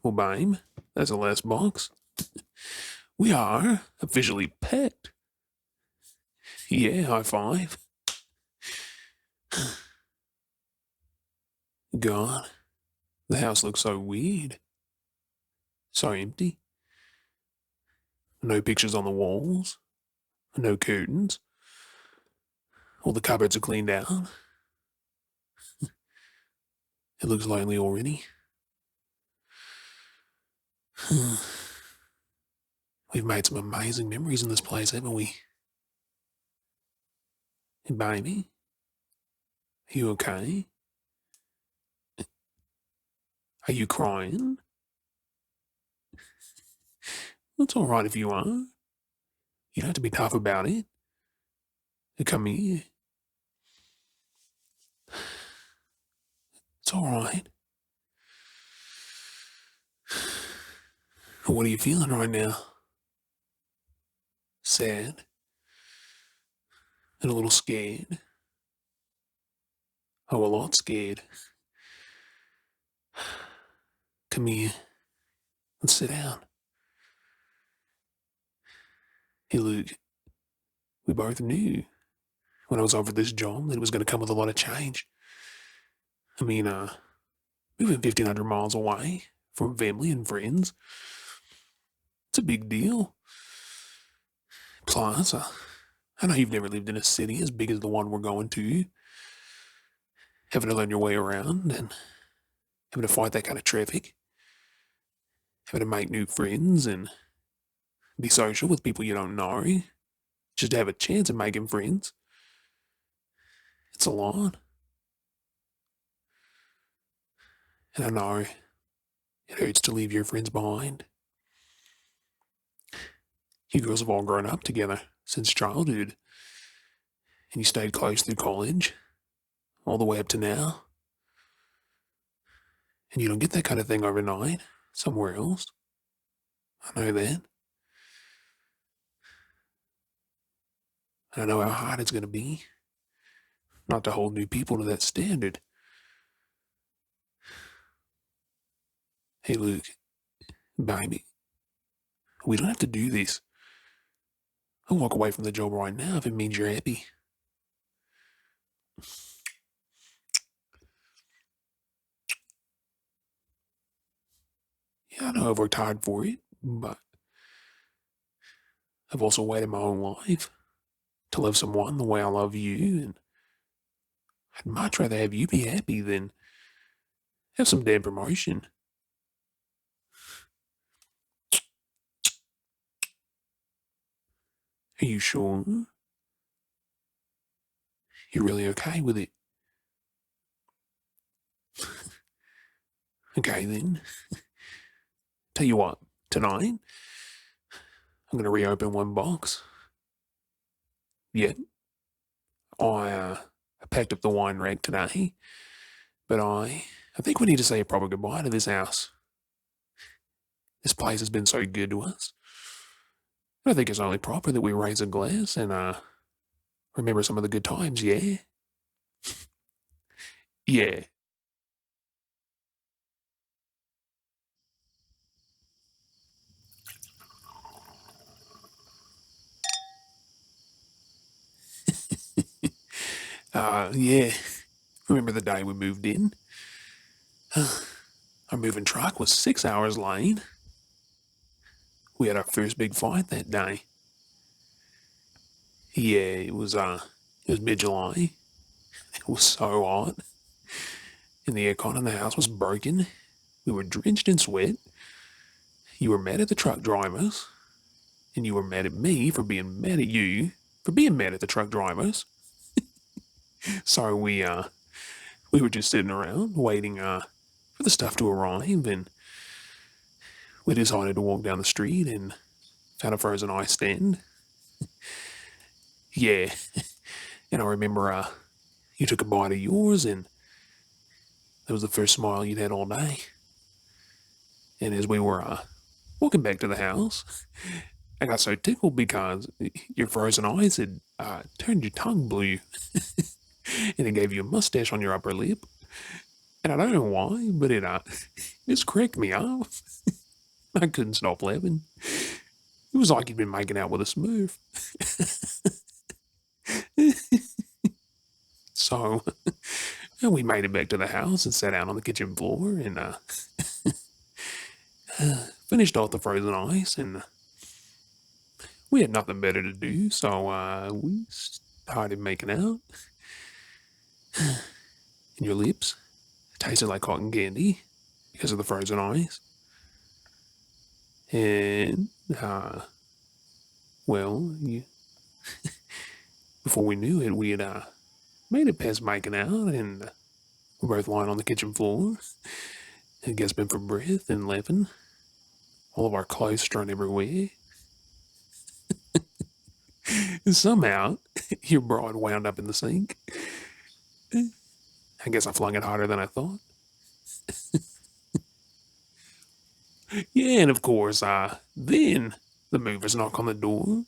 Well, babe, that's the last box. We are officially packed. Yeah, high five. God, the house looks so weird. So empty. No pictures on the walls. No curtains. All the cupboards are cleaned out. It looks lonely already. We've made some amazing memories in this place, haven't we? Hey, baby, are you okay? Are you crying? It's all right if you are. You don't have to be tough about it. Come here. It's all right. What are you feeling right now? Sad and a little scared. Oh, a lot scared. Come here. Let's sit down. Hey, Luke, we both knew when I was offered this job that it was going to come with a lot of change. I mean, moving 1,500 miles away from family and friends, it's a big deal. Plus, I know you've never lived in a city as big as the one we're going to. Having to learn your way around and having to fight that kind of traffic, having to make new friends and be social with people you don't know, just to have a chance of making friends. It's a lot. And I know it hurts to leave your friends behind. You girls have all grown up together since childhood, and you stayed close through college, all the way up to now. And you don't get that kind of thing overnight somewhere else. I know that. And I know how hard it's going to be not to hold new people to that standard. Hey, Luke, baby, we don't have to do this. I'll walk away from the job right now if it means you're happy. Yeah, I know I've worked hard for it, but I've also waited my whole life to love someone the way I love you, and I'd much rather have you be happy than have some damn promotion. Are you sure? You're really okay with it? Okay then. Tell you what, tonight I'm going to reopen one box. Yeah, I packed up the wine rack today, but I think we need to say a proper goodbye to this house. This place has been so good to us. I think it's only proper that we raise a glass and remember some of the good times. Yeah, yeah. Yeah. Remember the day we moved in? Our moving truck was 6 hours late. We had our first big fight that day. Yeah, it was mid-July. It was so hot, and the aircon in the house was broken. We were drenched in sweat. You were mad at the truck drivers, and you were mad at me for being mad at you for being mad at the truck drivers. So we were just sitting around waiting for the stuff to arrive, and we decided to walk down the street and found a frozen ice stand. Yeah, and I remember you took a bite of yours, and that was the first smile you'd had all day. And as we were walking back to the house, I got so tickled because your frozen eyes had turned your tongue blue, and it gave you a mustache on your upper lip. And I don't know why, but it just cracked me up. I couldn't stop laughing. It was like he'd been making out with a smurf. So we made it back to the house and sat down on the kitchen floor and finished off the frozen ice, and we had nothing better to do, so we started making out. And your lips tasted like cotton candy because of the frozen ice. And, well, before we knew it, we had made it past making out, and we're both lying on the kitchen floor and gasping for breath and laughing. All of our clothes strewn everywhere. And somehow, your bride wound up in the sink. I guess I flung it harder than I thought. Yeah, and of course, then the movers knock on the door.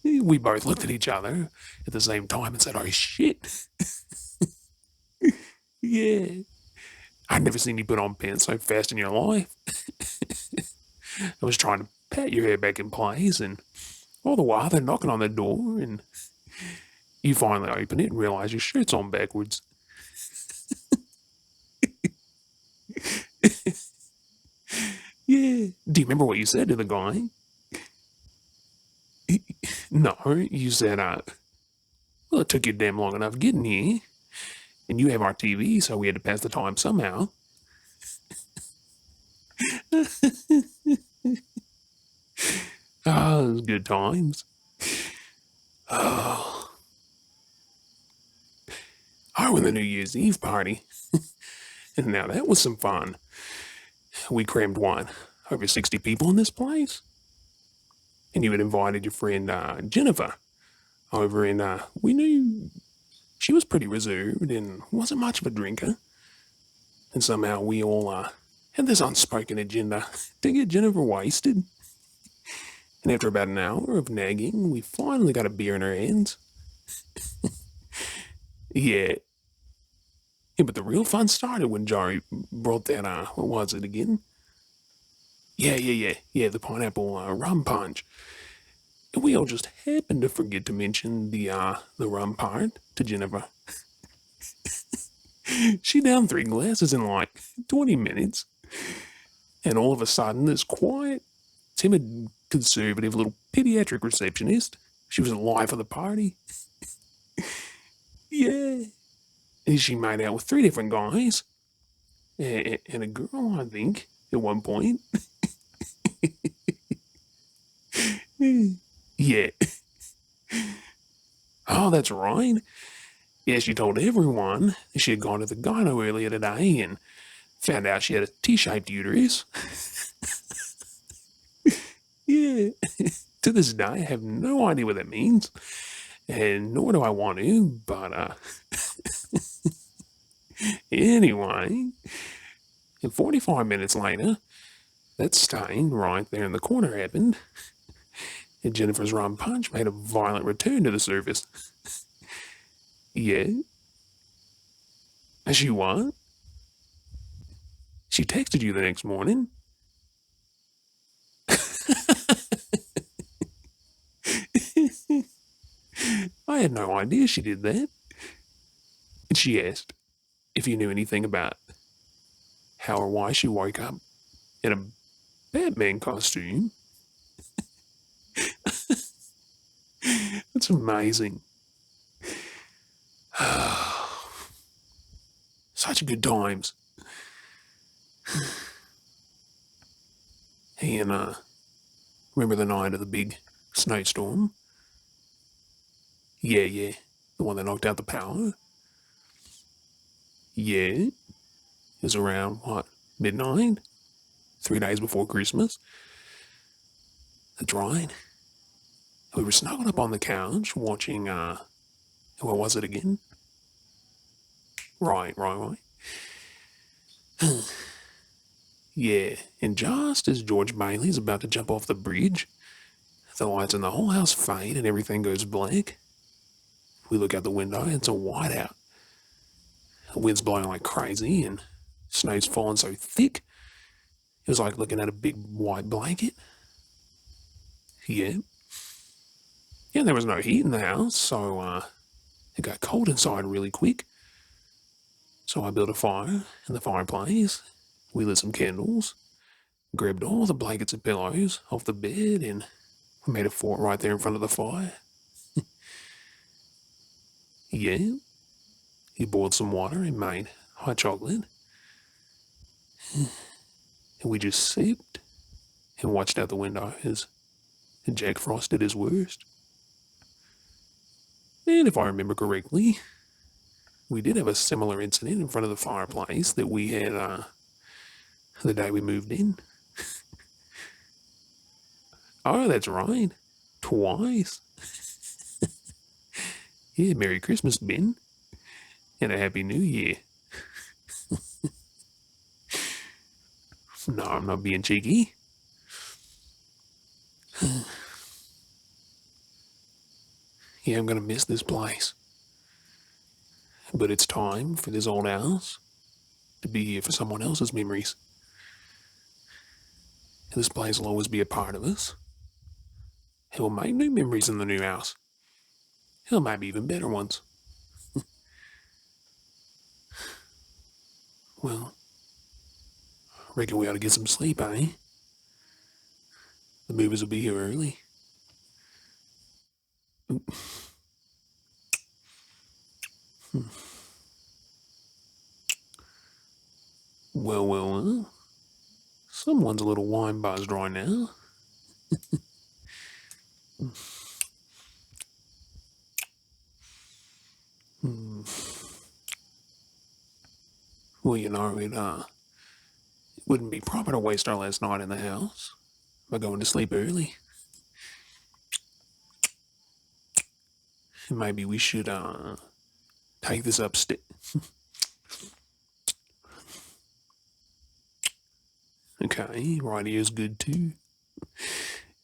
We both looked at each other at the same time and said, "Oh shit." Yeah. I'd never seen you put on pants so fast in your life. I was trying to pat your hair back in place, and all the while they're knocking on the door, and you finally open it and realise your shirt's on backwards. Yeah. Do you remember what you said to the guy? No, you said, well, it took you damn long enough getting here, and you have our TV, so we had to pass the time somehow. Oh, it was good times. Oh, I went the New Year's Eve party, and now that was some fun. We crammed over 60 people in this place, and you had invited your friend Jennifer over, and we knew she was pretty reserved and wasn't much of a drinker, and somehow we all had this unspoken agenda to get Jennifer wasted. And after about an hour of nagging, we finally got a beer in our hands. Yeah. Yeah, but the real fun started when Jory brought that, what was it again? Yeah, the pineapple rum punch. And we all just happened to forget to mention the rum part to Jennifer. She downed 3 glasses in like 20 minutes. And all of a sudden, this quiet, timid, conservative little pediatric receptionist, she was the life of the party. Yeah. And she made out with 3 different guys. And a girl, I think, at one point. Yeah. Oh, that's right. Yeah, she told everyone she had gone to the gyno earlier today and found out she had a T-shaped uterus. Yeah. To this day, I have no idea what that means, and nor do I want to, but, anyway, and 45 minutes later, that stain right there in the corner happened, and Jennifer's rum punch made a violent return to the surface. Yeah. And she what? She texted you the next morning. I had no idea she did that. And she asked if you knew anything about how or why she woke up in a Batman costume. That's amazing. Such good times. Hey, and remember the night of the big snowstorm? Yeah, the one that knocked out the power? Yeah, it was around, what, midnight? 3 days before Christmas? That's right. We were snuggled up on the couch watching, what was it again? Right. Yeah, and just as George Bailey's about to jump off the bridge, the lights in the whole house fade and everything goes black. We look out the window and it's a whiteout. The wind's blowing like crazy and snow's falling so thick. It was like looking at a big white blanket. Yeah. Yeah, there was no heat in the house, so it got cold inside really quick. So I built a fire in the fireplace. We lit some candles, grabbed all the blankets and pillows off the bed, and we made a fort right there in front of the fire. Yeah. He boiled some water and made hot chocolate. And we just sipped and watched out the window as Jack Frost did his worst. And if I remember correctly, we did have a similar incident in front of the fireplace that we had the day we moved in. Oh, that's right. Twice. Yeah, Merry Christmas, Ben. And a Happy New Year. No, I'm not being cheeky. Yeah, I'm gonna miss this place. But it's time for this old house to be here for someone else's memories. This place will always be a part of us. And we'll make new memories in the new house. Hell, maybe even better ones. Well, reckon we ought to get some sleep, eh? The movers will be here early. Well. Someone's a little wine buzzed right now. Well, it wouldn't be proper to waste our last night in the house by going to sleep early. Maybe we should take this upstairs. Okay, right here's good too.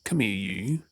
Come here, you.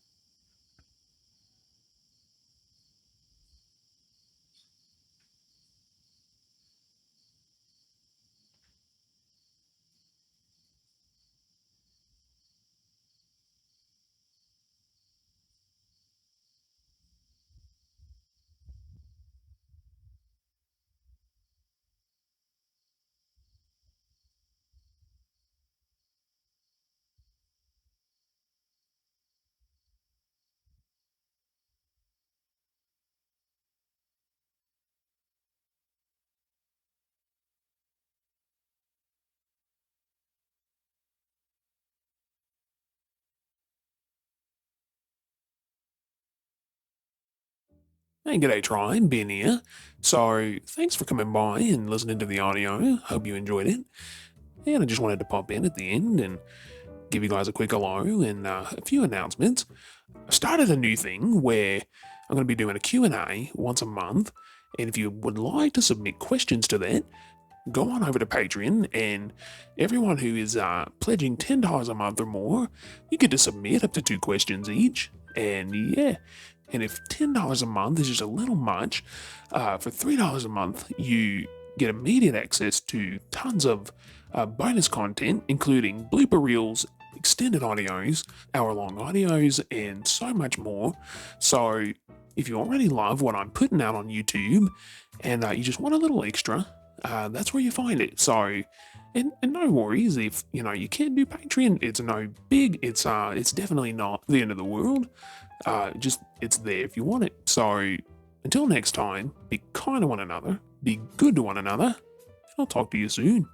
Hey, g'day, Try, Ben here. So, thanks for coming by and listening to the audio. Hope you enjoyed it. And I just wanted to pop in at the end and give you guys a quick hello and a few announcements. I started a new thing where I'm going to be doing a Q&A once a month. And if you would like to submit questions to that, go on over to Patreon, and everyone who is pledging $10 a month or more, you get to submit up to 2 questions each. And yeah, and if $10 a month is just a little much, for $3 a month, you get immediate access to tons of bonus content, including blooper reels, extended audios, hour-long audios, and so much more. So if you already love what I'm putting out on YouTube, and you just want a little extra, that's where you find it. So, and no worries if you can't do Patreon. It's no big. It's definitely not the end of the world. Just it's there if you want it. So until next time, be kind to one another, be good to one another, and I'll talk to you soon.